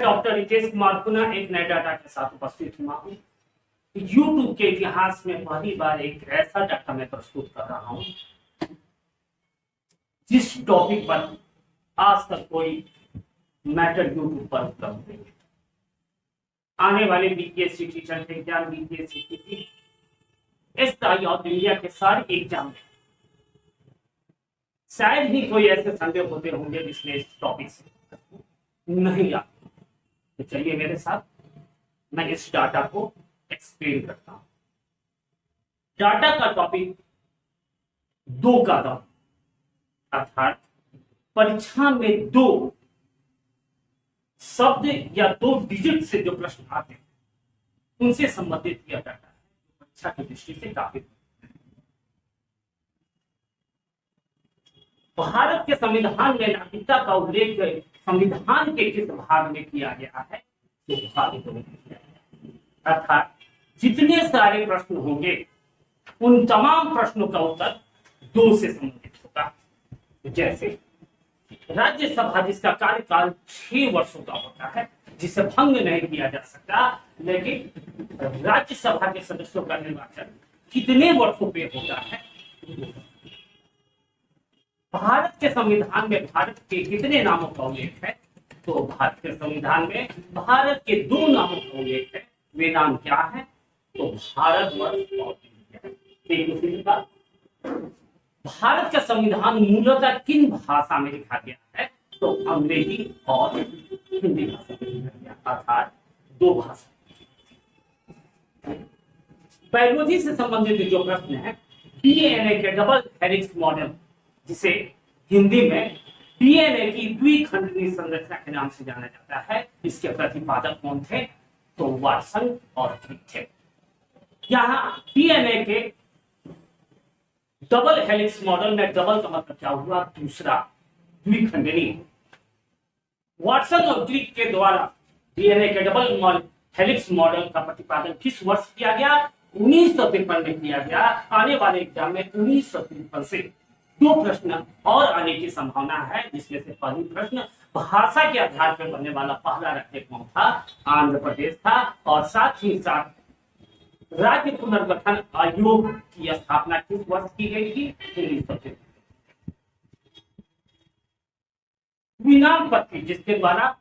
Doctor Ritesh Kumar पुनः एक नए डाटा के साथ उपस्थित हुआ हूँ। यूट्यूब के इतिहास में पहली बार एक ऐसा डाटा मैं प्रस्तुत कर रहा हूँ जिस टॉपिक पर आज तक कोई मैटर यूट्यूब पर उपलब्ध नहीं है। आने वाले BPSC teacher exam, BPSC SI और इंडिया के सारे एग्जाम में शायद ही कोई ऐसे संदेह होते होंगे जिसमें इस टॉपिक से नहीं आ। तो चलिए मेरे साथ मैं इस डाटा को एक्सप्लेन करता हूं। डाटा का टॉपिक दो कदम, अर्थात परीक्षा में दो शब्द या दो डिजिट से जो प्रश्न आते हैं उनसे संबंधित यह डाटा है, परीक्षा की दृष्टि से काफी। भारत के संविधान में नागरिकता का उल्लेख संविधान के किस भाग में किया गया है? अर्थात जितने सारे प्रश्न होंगे उन तमाम प्रश्नों का उत्तर दो से संबंधित होगा। जैसे राज्यसभा जिसका कार्यकाल 6 वर्षों का होता है, जिसे भंग नहीं किया जा सकता, लेकिन राज्यसभा के सदस्यों का निर्वाचन कितने वर्षों पे होता है? भारत के संविधान में भारत के कितने नामों का उल्लेख है? तो भारत के संविधान में भारत के दो नामों का उल्लेख है। वे नाम क्या है? तो भारतवर्ष और इंडिया। भारत का संविधान मूलतः किन भाषा में लिखा गया है? तो अंग्रेजी और हिंदी भाषा में लिखा गया, अर्थात दो भाषा। बायोलॉजी से संबंधित जो प्रश्न है, डीएनए के डबल हेलिक्स मॉडल, जिसे हिंदी में डीएनए की द्विखंडनीय संरचना के नाम से जाना जाता है, इसके प्रतिपादक कौन थे? तो वाटसन और क्रिक थे। यहां डीएनए के डबल हेलिक्स मॉडल में डबल का मतलब क्या हुआ? दूसरा, द्विखंडनीय। वाटसन और क्रिक के द्वारा डीएनए के डबल हेलिक्स मॉडल का प्रतिपादन किस वर्ष किया गया? 1953 में किया गया। आने वाले एग्जाम में 1953 से दो प्रश्न और आने की संभावना है, जिसमें से पहली प्रश्न भाषा के आधार पर बनने वाला पहला राज्य कौन था? आंध्र प्रदेश था। और साथ ही साथ राज्य पुनर्गठन आयोग की स्थापना किस वर्ष की गई थी? 1953। द्विनाम पद्धति, जिसके द्वारा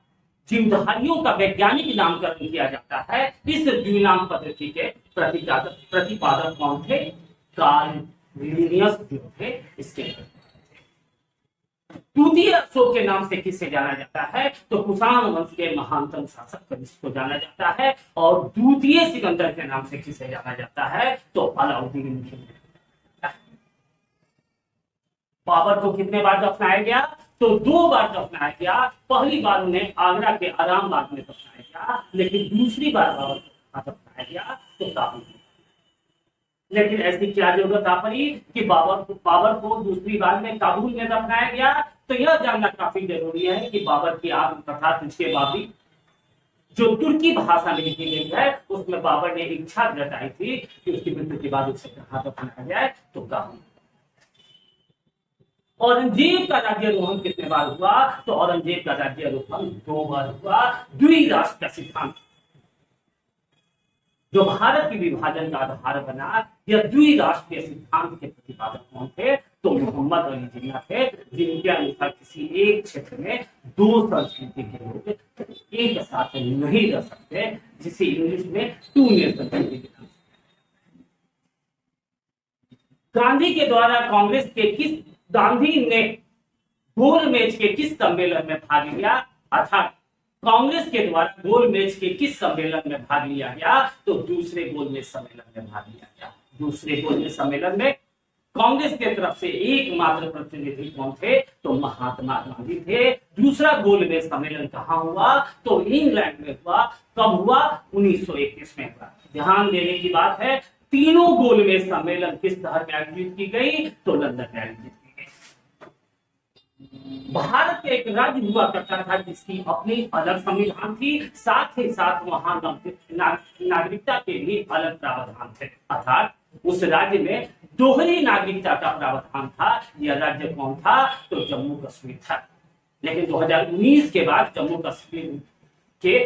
जीवधारियों का वैज्ञानिक नामकरण किया जाता है, इस द्विनाम पद्धति के प्रतिपादक कौन थे? कार्ल लिनियस जो थे इसके। द्वितीय अशोक के नाम से किसे जाना जाता है? तो कुषाण वंश के महानतम शासक कनिष्क जाना जाता है। और द्वितीय सिकंदर के नाम से किसे जाना जाता है? तो अलाउद्दीन खिलजी। बाबर को कितने बार दफनाया गया? तो 2 बार दफनाया गया। पहली बार उन्हें आगरा के आरामबाग में दफनाया गया, लेकिन दूसरी बार बाबर को दफनाया गया तो काबुल। लेकिन ऐसी क्या जरूरत आ पड़ी कि बाबर को दूसरी बार में काबुल में दफनाया गया? तो यह जानना काफी जरूरी है कि बाबर की आत्मकथा तुझके बाबी जो तुर्की भाषा में लिखी गई है, उसमें बाबर ने इच्छा जताई थी कि उसकी मृत्यु के बाद उसे कहाँ दफनाया जाए? तो काबुल। औरंगजेब का राज्यारोहण कितने बार हुआ? तो औरंगजेब का राज्यारोहण 2 बार हुआ। द्विराष्ट्र का सिद्धांत जो भारत के विभाजन का आधार बना, यह द्विराष्ट्रीय सिद्धांत के प्रतिपादक कौन थे? तो मोहम्मद अली जिन्ना थे, जिनके अनुसार किसी एक क्षेत्र में 2 संस्कृति के लोग एक साथ नहीं रह सकते, जिसे इंग्लिश में 2 नेशन थ्योरी के नाम से। गांधी के द्वारा गांधी ने गोलमेज के किस सम्मेलन में भाग लिया? अर्थात कांग्रेस के द्वारा गोलमेज के किस सम्मेलन में भाग लिया गया? तो दूसरे गोलमेज सम्मेलन में भाग लिया गया। दूसरे गोलमेज सम्मेलन में कांग्रेस की तरफ से एकमात्र प्रतिनिधि कौन थे? तो महात्मा गांधी थे। दूसरा गोलमेज सम्मेलन कहाँ हुआ? तो इंग्लैंड में हुआ। कब हुआ? 1921 में हुआ। ध्यान देने की बात है, तीनों गोलमेज सम्मेलन किस शहर में आयोजित की गई? तो लंदन में आयोजित की गई। भारत एक राज्य हुआ करता था जिसकी अपनी अलग संविधान थी, साथ ही साथ वहां नागरिकता के भी अलग प्रावधान थे। अर्थात उस राज्य में दोहरी नागरिकता का प्रावधान था। यह राज्य कौन था? तो जम्मू कश्मीर था। लेकिन 2019 के बाद जम्मू कश्मीर के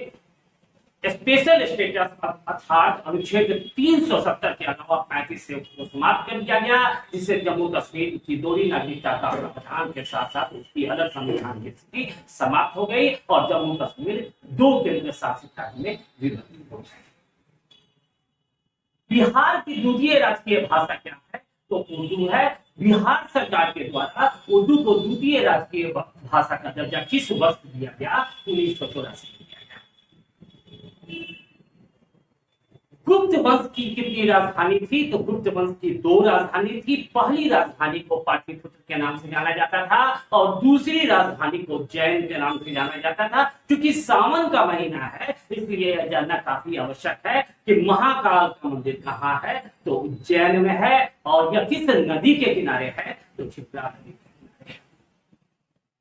स्पेशल स्टेटस अर्थात अनुच्छेद 370 के अलावा 35 से उसको समाप्त कर दिया गया, जिससे जम्मू कश्मीर की दोहरी नागरिकता का प्रावधान के साथ साथ उसकी अलग संविधान की स्थिति समाप्त हो गई और जम्मू कश्मीर 2 केंद्र शासित राज्य में विभाजित हो गया। बिहार की द्वितीय राजकीय भाषा क्या है? तो उर्दू है। बिहार सरकार के द्वारा उर्दू को द्वितीय राजकीय भाषा का दर्जा किस वर्ष दिया गया? 1984 में दिया गया। गुप्त वंश की कितनी राजधानी थी? तो गुप्त वंश की 2 राजधानी थी। पहली राजधानी को पाटलिपुत्र के नाम से जाना जाता था और दूसरी राजधानी को जैन के नाम से जाना जाता था। क्योंकि सावन का महीना है, इसलिए यह जानना काफी आवश्यक है कि महाकाल का मंदिर कहाँ है? तो उज्जैन में है। और यह किस नदी के किनारे है? तो क्षिप्रा नदी के किनारे।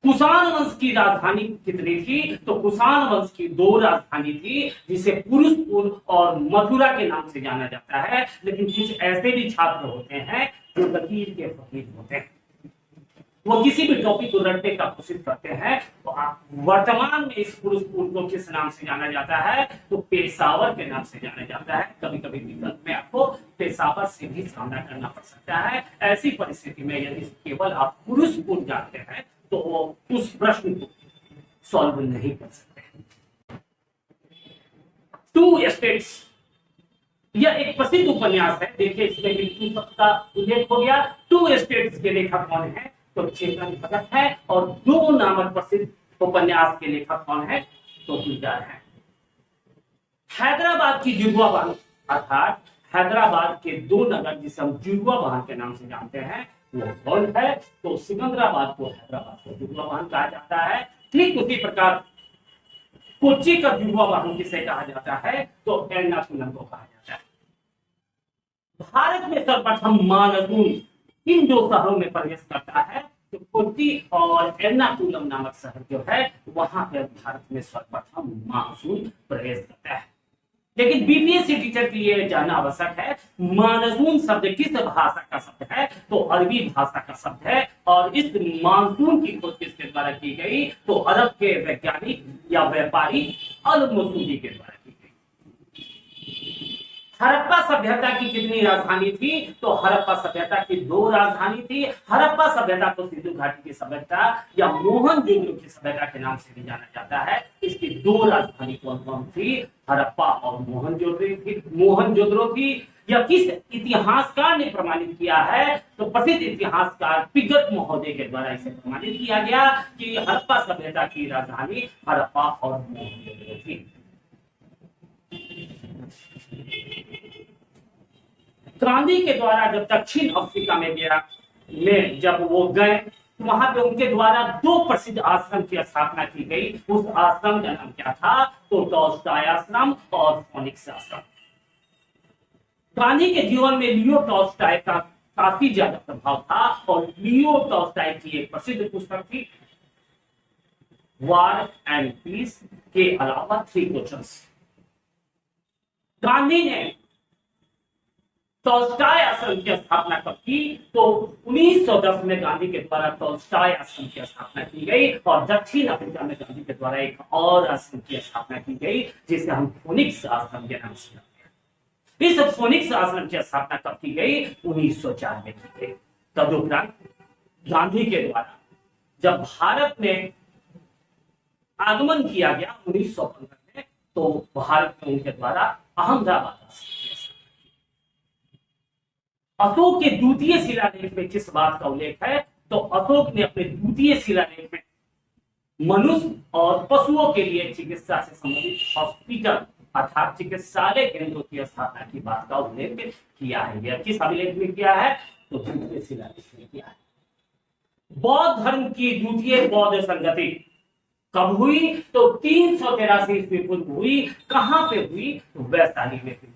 कुषाण वंश की राजधानी कितनी थी? तो कुषाण वंश की 2 राजधानी थी, जिसे पुरुषपुर और मथुरा के नाम से जाना जाता है। लेकिन कुछ ऐसे भी छात्र होते हैं जो फकीर के फकीर होते हैं, वो किसी भी टॉपिक को रटने का कोशिश करते हैं। तो वर्तमान में इस पुरुषपुर को किस नाम से जाना जाता है? तो पेशावर के नाम से जाना जाता है। कभी कभी विकल्प में आपको पेशावर से भी सामना करना पड़ सकता है। ऐसी परिस्थिति में यदि केवल आप पुरुषपुर जानते हैं तो उस प्रश्न को सॉल्व नहीं कर सकते। 2 स्टेट्स, यह एक प्रसिद्ध उपन्यास है। देखिए इसमें भी का उल्लेख हो गया। 2 स्टेट्स के लेखक कौन है? तो चेतन भगत है। और 2 नामक प्रसिद्ध उपन्यास के लेखक कौन है? तो गुलजार है। हैदराबाद की जुड़वा बांध अर्थात हैदराबाद के 2 नगर जिसे हम जुड़वा बांध के नाम से जानते हैं वो कौन है? तो सिकंदराबाद को हैदराबाद को जुड़वा बांध कहा जाता है। ठीक उसी प्रकार कोच्चि का जुड़वा बांध किसे कहा जाता है? तो एर्नाकुलम को कहा जाता है। भारत में सर्वप्रथम मानसून इन 2 शहरों में प्रवेश करता है। तो कोच्चि और एर्नाकुलम नामक शहर जो है वहां पर भारत में सर्वप्रथम मानसून प्रवेश करता है। लेकिन बीपीएससी टीचर के लिए जानना आवश्यक है, मानसून शब्द किस भाषा का शब्द है? तो अरबी भाषा का शब्द है। और इस मानसून की खोज किसके द्वारा की गई? तो अरब के वैज्ञानिक या व्यापारी अल मसूदी के द्वारा की गई। हड़प्पा सभ्यता की कितनी राजधानी थी? तो हड़प्पा सभ्यता की 2 राजधानी थी। हड़प्पा सभ्यता को सिंधु घाटी की सभ्यता या मोहनजोदड़ो की सभ्यता के नाम से भी जाना जाता है। इसकी 2 राजधानी कौन थी? हड़प्पा और मोहनजोदड़ो थी। यह किस इतिहासकार ने प्रमाणित किया है? तो प्रसिद्ध इतिहासकार पिगत महोदय के द्वारा इसे प्रमाणित किया गया कि हड़प्पा सभ्यता की राजधानी हड़प्पा और मोहनजोदड़ो थी। गांधी के द्वारा जब दक्षिण अफ्रीका में जब वो गए, वहां पे उनके द्वारा 2 प्रसिद्ध आश्रम की स्थापना की गई। उस आश्रम का नाम क्या था? तो टॉल्स्टॉय आश्रम और फोनिक्स आश्रम। गांधी के जीवन में लियो टॉल्स्टॉय का काफी ज्यादा प्रभाव था और लियो टॉल्स्टॉय की एक प्रसिद्ध पुस्तक थी वॉर एंड पीस के अलावा 3 क्वेश्चंस। गांधी ने टॉल्स्टॉय आश्रम की स्थापना कब की? तो 1910 में गांधी के द्वारा टॉल्स्टॉय आश्रम की स्थापना की गई और दक्षिण अफ्रीका में गांधी के द्वारा एक और आश्रम की स्थापना की गई जिसे हम फोनिक्स आश्रम के नाम से जानते हैं। इस फोनिक्स आश्रम की स्थापना कब की गई? 1904 में की गई। तदुपरांत गांधी के द्वारा जब भारत में आगमन किया गया 1915 में, तो भारत में उनके द्वारा अहमदाबाद अशोक के द्वितीय शिलालेख में किस बात का उल्लेख है? तो अशोक ने अपने द्वितीय शिलालेख में मनुष्य और पशुओं के लिए चिकित्सा से संबंधित हॉस्पिटल अर्थात चिकित्सालय केंद्रों की स्थापना की बात का उल्लेख किया है। यह किस अभिलेख में किया है? तो द्वितीय शिलालेख में किया है। बौद्ध धर्म की द्वितीय बौद्ध संगति कब हुई? तो 383 ईस्वी पूर्व हुई। कहां पे हुई? तो वैशाली में हुई।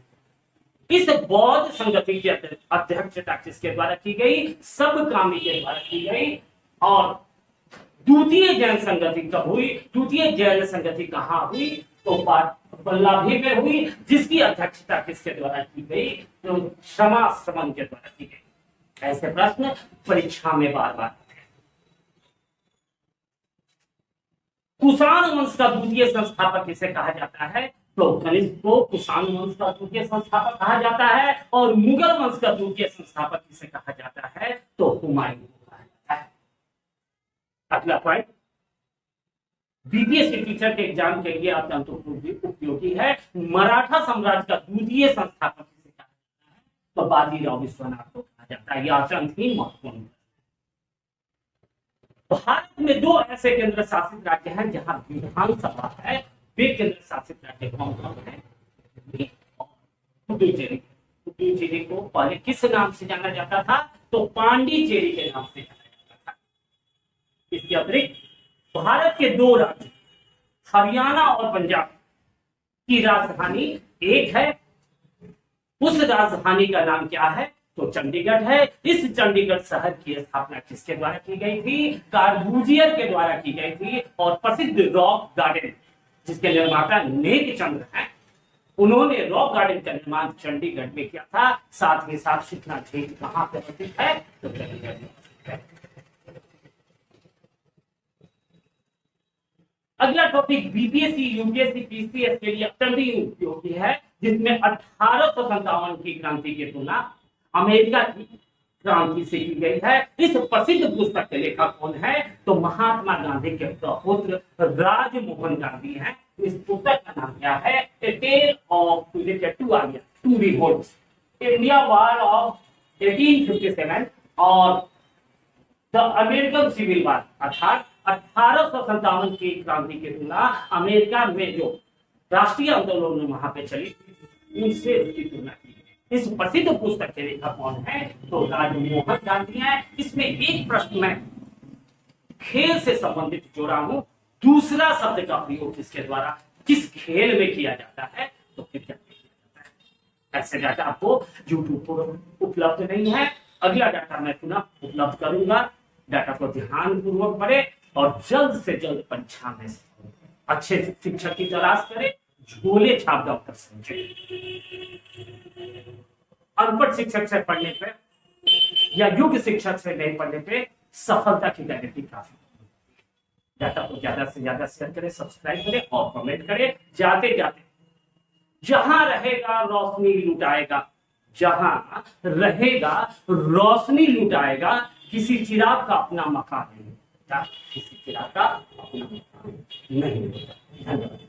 इस बौद्ध संगति की अध्यक्षता किसके द्वारा की गई? सबकामी के द्वारा की गई। और द्वितीय जैन संगति कब हुई? द्वितीय जैन संगति कहां हुई? तो बल्लाभी में हुई, जिसकी अध्यक्षता किसके द्वारा की गई? तो क्षमा श्रमण के द्वारा की गई। ऐसे प्रश्न परीक्षा में बार बार कुषाण वंश का द्वितीय संस्थापक किसे कहा जाता है? तो कनिष्क को कुषाण वंश का द्वितीय संस्थापक कहा जाता है। और मुगल वंश का द्वितीय संस्थापक किसे कहा जाता है? तो हुमायूं को कहा जाता है। अगला पॉइंट, बीपीएससी टीचर के एग्जाम के लिए अत्यंत उपयोगी है। मराठा साम्राज्य का द्वितीय संस्थापक किसे कहा जाता है? तो बाजीराव विश्वनाथ को कहा जाता है। यह अत्यंत ही महत्वपूर्ण। भारत में दो ऐसे केंद्र शासित राज्य हैं जहां विधानसभा है। वे केंद्र शासित राज्य कौन कौन है? पुडुचेरी। पुडुचेरी को पहले किस नाम से जाना जाता था? तो पांडिचेरी के नाम से जाना जाता था। इसके अतिरिक्त भारत के दो राज्य हरियाणा और पंजाब की राजधानी एक है। उस राजधानी का नाम क्या है? तो चंडीगढ़ है। इस चंडीगढ़ शहर की स्थापना किसके द्वारा की गई थी? कार्बूजियर के द्वारा की गई थी। और प्रसिद्ध रॉक गार्डन जिसके निर्माता नेक चंद्र हैं, उन्होंने रॉक गार्डन का निर्माण चंडीगढ़ में किया था। साथ ही साथ सुखना झील कहां पर स्थित है? तो चंडीगढ़ में। अगला टॉपिक बीपीएससी, यूपीएससी, पीसीएस के लिए अत्यंत ही उपयोगी है, जिसमें 1857 की क्रांति की तुलना अमेरिका की क्रांति से की गई है। इस प्रसिद्ध पुस्तक के लेखक कौन है? तो महात्मा गांधी के पुत्र राजमोहन गांधी हैं। इस पुस्तक का नाम क्या है? A tale of two revolts, India war of 1857 और द अमेरिकन सिविल वॉर, अर्थात 1857 की क्रांति की तुलना अमेरिका में जो राष्ट्रीय आंदोलन वहां पे चली उनसे उसकी तुलना की। इस प्रसिद्ध पुस्तक के लेखक कौन है? तो राजमोहन गांधी हैं। इसमें एक प्रश्न में खेल से संबंधित जोड़ा हूं। दूसरा शब्द का प्रयोग किसके द्वारा किस खेल में किया जाता है? तो क्रिकेट में किया जाता है। ऐसे डाटा आपको यूट्यूब पर उपलब्ध नहीं है। अगला डाटा मैं पुनः उपलब्ध करूंगा। डाटा को ध्यान पूर्वक पढ़े और जल्द से जल्द परीक्षा में अच्छे शिक्षक की तलाश करें। झोले छाप डॉक्टर समझे। अनपढ़ शिक्षक से पढ़ने पे या योग्य शिक्षक से नहीं पढ़ने पे सफलता की गारंटी काफी। डाटा को ज्यादा से ज्यादा शेयर करें, सब्सक्राइब करें और कमेंट करें। जाते जाते जहां रहेगा रोशनी लुटाएगा, जहां रहेगा रोशनी लुटाएगा, किसी चिराग का अपना मकान नहीं होता, किसी चिराग का अपना मकान नहीं होता। धन्यवाद।